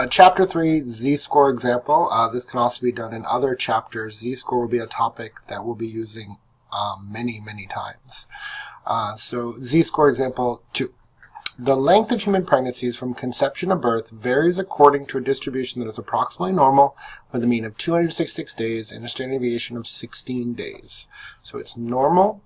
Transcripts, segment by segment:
Chapter 3, z-score example. This can also be done in other chapters. Z-score will be a topic that we'll be using many times. So z-score example 2. The length of human pregnancies from conception to birth varies according to a distribution that is approximately normal with a mean of 266 days and a standard deviation of 16 days. So it's normal,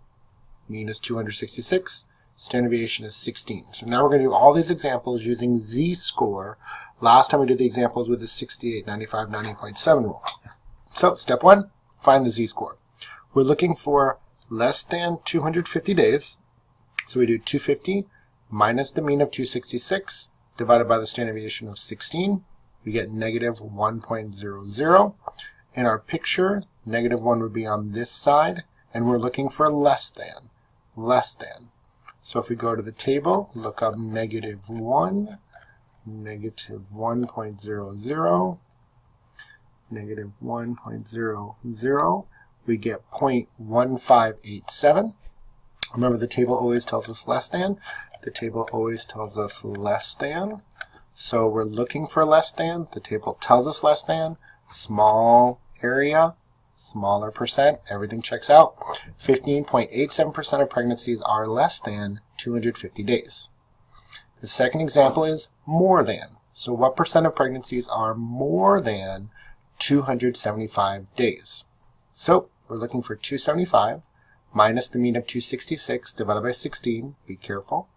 mean is 266, standard deviation is 16. So now we're going to do all these examples using z-score. Last time we did the examples with the 68, 95, 90.7 rule. So step 1, find the z-score. We're looking for less than 250 days. So we do 250 minus the mean of 266 divided by the standard deviation of 16. We get negative 1.00. In our picture, negative 1 would be on this side, and we're looking for less than. So if we go to the table, look up negative 1, negative 1.00, negative 1.00, we get 0.1587. Remember, the table always tells us less than. The table always tells us less than. So we're looking for less than. The table tells us less than. Small area, smaller percent, everything checks out. 15.87% of pregnancies are less than 250 days. The second example is more than. So what percent of pregnancies are more than 275 days? So we're looking for 275 minus the mean of 266 divided by 16. Be careful.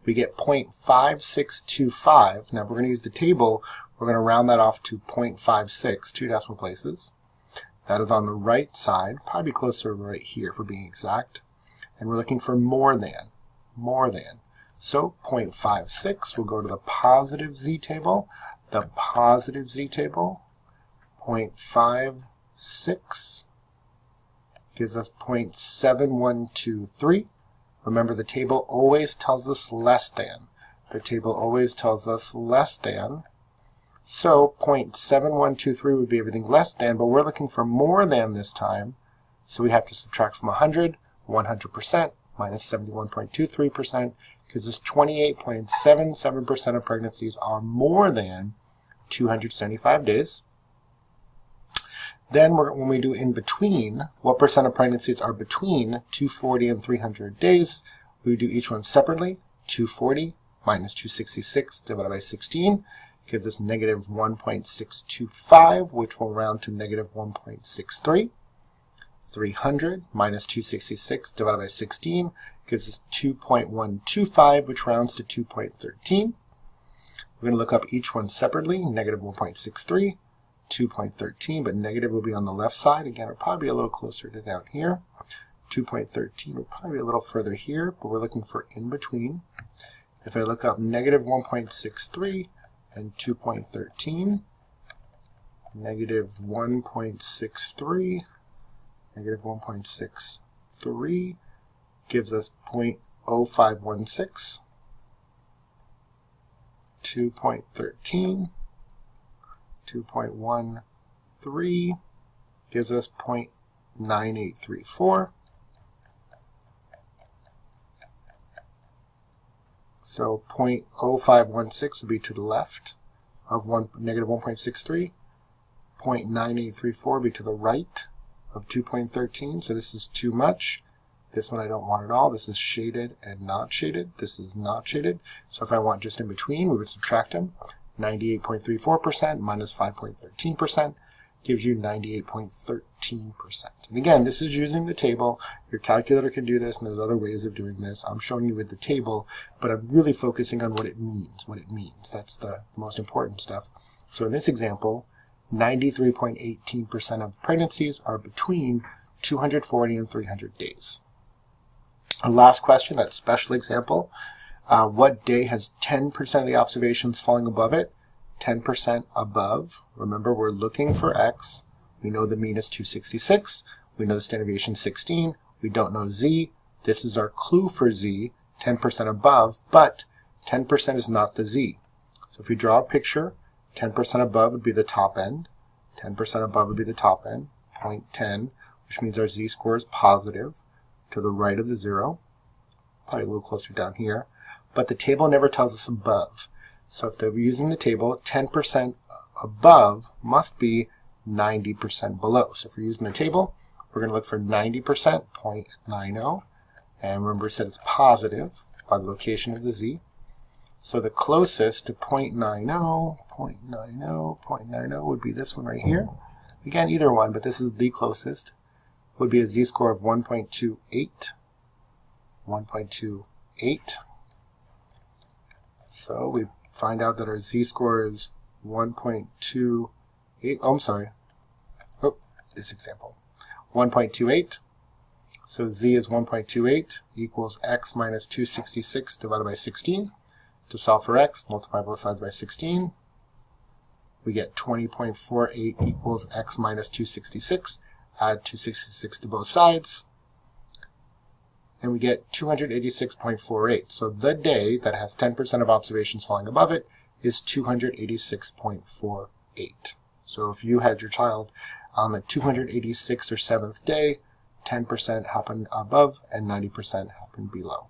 We get 0.5625. Now if we're going to use the table, we're going to round that off to 0.56, 2 decimal places. That is on the right side, probably closer to right here for being exact. And we're looking for more than. So 0.56 will go to the positive z table. The positive z table, 0.56 gives us 0.7123. Remember, the table always tells us less than. The table always tells us less than. So 0.7123 would be everything less than, but we're looking for more than this time. So we have to subtract from 100, 100% minus 71.23% gives us 28.77% of pregnancies are more than 275 days. Then when we do in between, what percent of pregnancies are between 240 and 300 days? We do each one separately. 240 minus 266 divided by 16 gives us negative 1.625, which will round to negative 1.63. 300 minus 266 divided by 16 gives us 2.125, which rounds to 2.13. We're going to look up each one separately. Negative 1.63. 2.13, but negative will be on the left side. Again, it'll probably be a little closer to down here. 2.13 will probably be a little further here, but we're looking for in between. If I look up negative 1.63 and 2.13, negative 1.63, negative 1.63 gives us 0.0516, 2.13, 2.13 gives us 0.9834. So 0.0516 would be to the left of negative 1.63. 0.9834 would be to the right of 2.13. So this is too much. This one I don't want at all. This is shaded and not shaded. This is not shaded. So if I want just in between, we would subtract them. 98.34% minus 5.13% gives you 98.13%. And again, this is using the table. Your calculator can do this, and there's other ways of doing this. I'm showing you with the table, but I'm really focusing on what it means. That's the most important stuff. So in this example, 93.18% of pregnancies are between 240 and 300 days. Our last question, that special example. What day has 10% of the observations falling above it? 10% above. Remember, we're looking for x. We know the mean is 266. We know the standard deviation is 16. We don't know z. This is our clue for z, 10% above, but 10% is not the z. So if we draw a picture, 10% above would be the top end. 10% above would be the top end, 0.10, which means our z-score is positive to the right of the 0. Probably a little closer down here. But the table never tells us above. So if they're using the table, 10% above must be 90% below. So if we're using the table, we're going to look for 90%, 0.90. And remember, it said it's positive by the location of the z. So the closest to 0.90 would be this one right here. Again, either one, but this is the closest. Would be a z-score of 1.28. 1.28. So we find out that our z-score is 1.28. Oh, I'm sorry. Oh, this example. 1.28. So z is 1.28 equals x minus 266 divided by 16. To solve for x, multiply both sides by 16. We get 20.48 equals x minus 266. Add 266 to both sides. And we get 286.48. So the day that has 10% of observations falling above it is 286.48. So if you had your child on the 286th or 7th day, 10% happened above and 90% happened below.